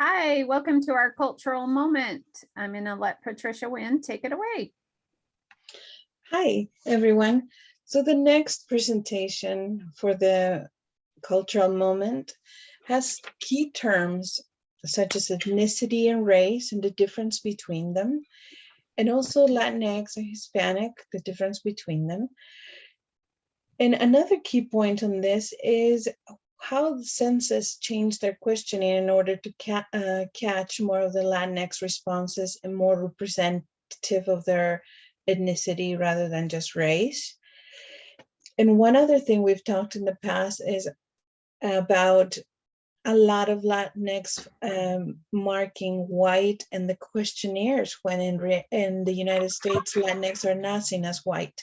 Hi, welcome to our cultural moment. I'm going to let Patricia Winn take it away. Hi, everyone. So the next presentation for the cultural moment has key terms such as ethnicity and race and the difference between them, and also Latinx and Hispanic, the difference between them. And another key point on this is how the census changed their questioning in order to catch more of the Latinx responses and more representative of their ethnicity rather than just race. And one other thing we've talked in the past is about a lot of Latinx marking white in the questionnaires, when in the United States, Latinx are not seen as white.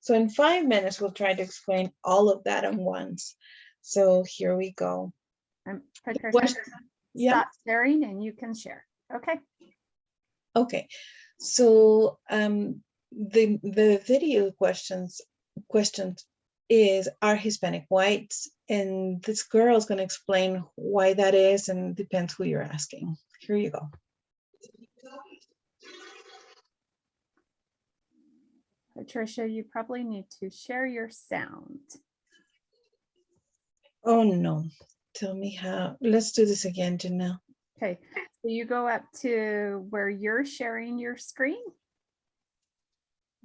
So in 5 minutes, we'll try to explain all of that at once. So here we go. Patricia, stop sharing and you can share. Okay. Okay. So the video questions is, are Hispanic whites? And this girl is going to explain why that is, and depends who you're asking. Here you go. Patricia, you probably need to share your sound. Oh no, tell me how. Let's do this again, Janelle. Okay, so you go up to where you're sharing your screen.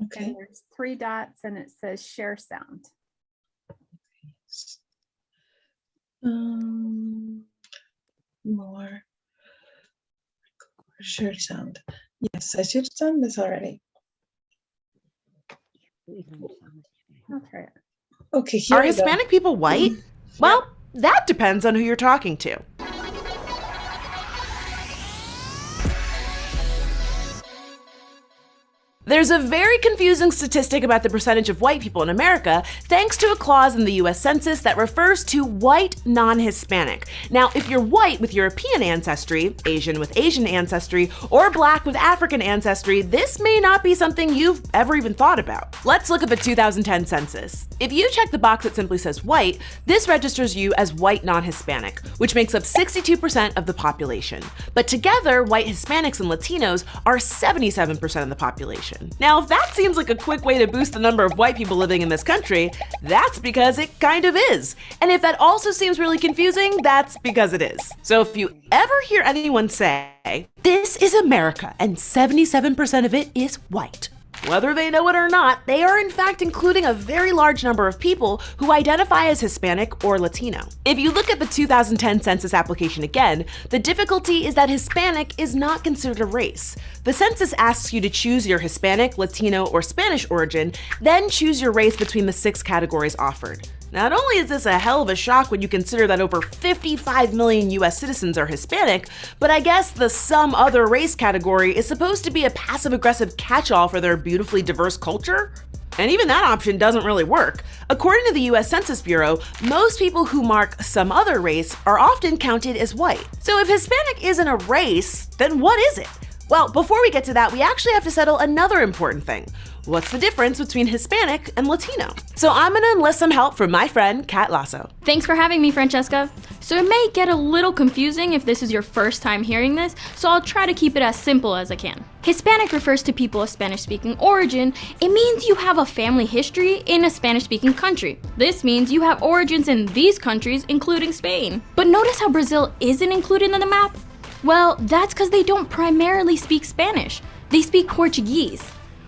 Okay. And there's 3 dots and it says share sound. More share sound. Yes, I should have done this already. Okay. Okay. Are Hispanic people white? Well, that depends on who you're talking to. There's a very confusing statistic about the percentage of white people in America, thanks to a clause in the US Census that refers to white non-Hispanic. Now, if you're white with European ancestry, Asian with Asian ancestry, or Black with African ancestry, this may not be something you've ever even thought about. Let's look at the 2010 census. If you check the box that simply says white, this registers you as white non-Hispanic, which makes up 62% of the population. But together, white Hispanics and Latinos are 77% of the population. Now, if that seems like a quick way to boost the number of white people living in this country, that's because it kind of is. And if that also seems really confusing, that's because it is. So if you ever hear anyone say, "This is America and 77% of it is white," whether they know it or not, they are in fact including a very large number of people who identify as Hispanic or Latino. If you look at the 2010 census application again, the difficulty is that Hispanic is not considered a race. The census asks you to choose your Hispanic, Latino, or Spanish origin, then choose your race between the 6 categories offered. Not only is this a hell of a shock when you consider that over 55 million US citizens are Hispanic, but I guess the some other race category is supposed to be a passive-aggressive catch-all for their beautifully diverse culture? And even that option doesn't really work. According to the US Census Bureau, most people who mark some other race are often counted as white. So if Hispanic isn't a race, then what is it? Well, before we get to that, we actually have to settle another important thing. What's the difference between Hispanic and Latino? So I'm gonna enlist some help from my friend, Kat Lasso. Thanks for having me, Francesca. So it may get a little confusing if this is your first time hearing this, so I'll try to keep it as simple as I can. Hispanic refers to people of Spanish-speaking origin. It means you have a family history in a Spanish-speaking country. This means you have origins in these countries, including Spain. But notice how Brazil isn't included in the map? Well, that's because they don't primarily speak Spanish. They speak Portuguese.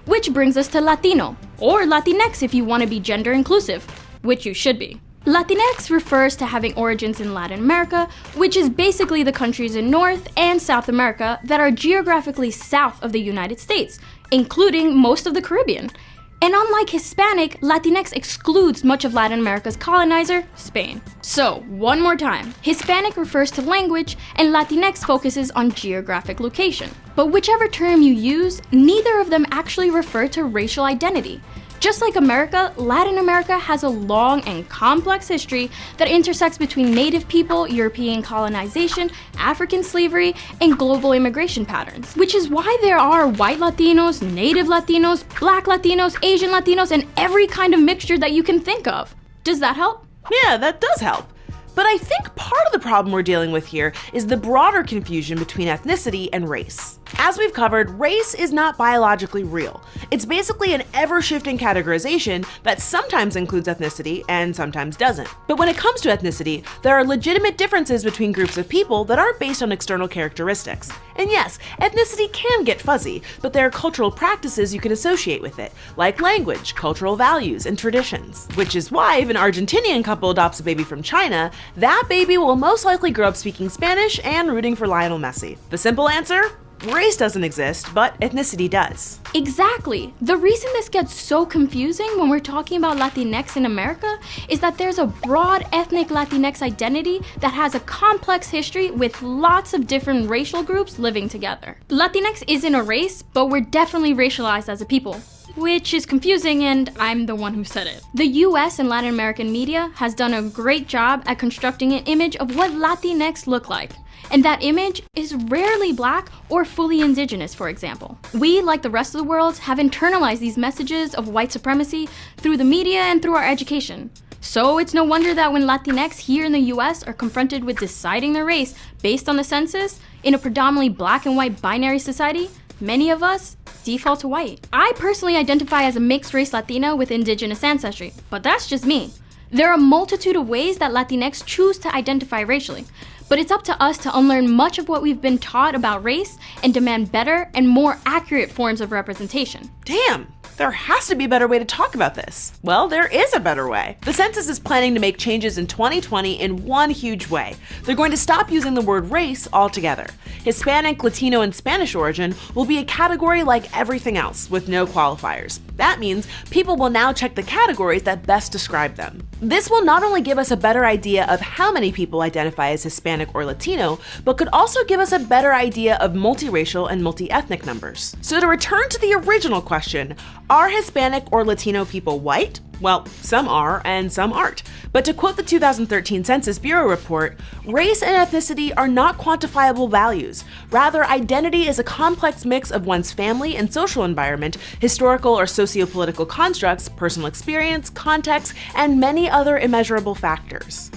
Which brings us to Latino, or Latinx if you want to be gender inclusive, which you should be. Latinx refers to having origins in Latin America, which is basically the countries in North and South America that are geographically south of the United States, including most of the Caribbean. And unlike Hispanic, Latinx excludes much of Latin America's colonizer, Spain. So, one more time, Hispanic refers to language and Latinx focuses on geographic location. But whichever term you use, neither of them actually refer to racial identity. Just like America, Latin America has a long and complex history that intersects between Native people, European colonization, African slavery, and global immigration patterns. Which is why there are white Latinos, Native Latinos, Black Latinos, Asian Latinos, and every kind of mixture that you can think of. Does that help? Yeah, that does help. But I think part of the problem we're dealing with here is the broader confusion between ethnicity and race. As we've covered, race is not biologically real. It's basically an ever-shifting categorization that sometimes includes ethnicity and sometimes doesn't. But when it comes to ethnicity, there are legitimate differences between groups of people that aren't based on external characteristics. And yes, ethnicity can get fuzzy, but there are cultural practices you can associate with it, like language, cultural values, and traditions. Which is why if an Argentinian couple adopts a baby from China, that baby will most likely grow up speaking Spanish and rooting for Lionel Messi. The simple answer? Race doesn't exist, but ethnicity does. Exactly. The reason this gets so confusing when we're talking about Latinx in America is that there's a broad ethnic Latinx identity that has a complex history with lots of different racial groups living together. Latinx isn't a race, but we're definitely racialized as a people, which is confusing, and I'm the one who said it. The US and Latin American media has done a great job at constructing an image of what Latinx look like. And that image is rarely Black or fully indigenous, for example. We, like the rest of the world, have internalized these messages of white supremacy through the media and through our education. So it's no wonder that when Latinx here in the US are confronted with deciding their race based on the census in a predominantly Black and white binary society, many of us default to white. I personally identify as a mixed race Latina with indigenous ancestry, but that's just me. There are a multitude of ways that Latinx choose to identify racially, but it's up to us to unlearn much of what we've been taught about race and demand better and more accurate forms of representation. Damn! There has to be a better way to talk about this. Well, there is a better way. The census is planning to make changes in 2020 in one huge way. They're going to stop using the word race altogether. Hispanic, Latino, and Spanish origin will be a category like everything else, with no qualifiers. That means people will now check the categories that best describe them. This will not only give us a better idea of how many people identify as Hispanic or Latino, but could also give us a better idea of multiracial and multi-ethnic numbers. So to return to the original question, are Hispanic or Latino people white? Well, some are and some aren't. But to quote the 2013 Census Bureau report, race and ethnicity are not quantifiable values. Rather, identity is a complex mix of one's family and social environment, historical or socio-political constructs, personal experience, context, and many other immeasurable factors.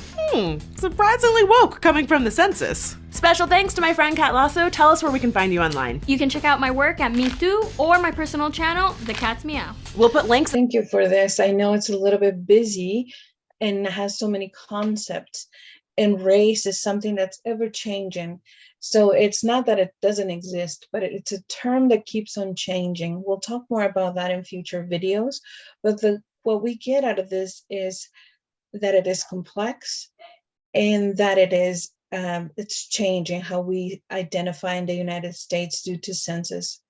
Surprisingly woke coming from the census. Special thanks to my friend Kat Lasso. Tell us where we can find you online. You can check out my work at Me Too or my personal channel, The Cat's Meow. We'll put links. Thank you for this. I know it's a little bit busy and has so many concepts, and race is something that's ever changing. So it's not that it doesn't exist, but it's a term that keeps on changing. We'll talk more about that in future videos, but what we get out of this is that it is complex and that it is it's changing how we identify in the United States due to census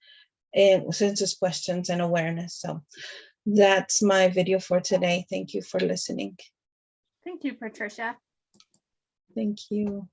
questions and awareness. So that's my video for today. Thank you for listening. Thank you, Patricia. Thank you.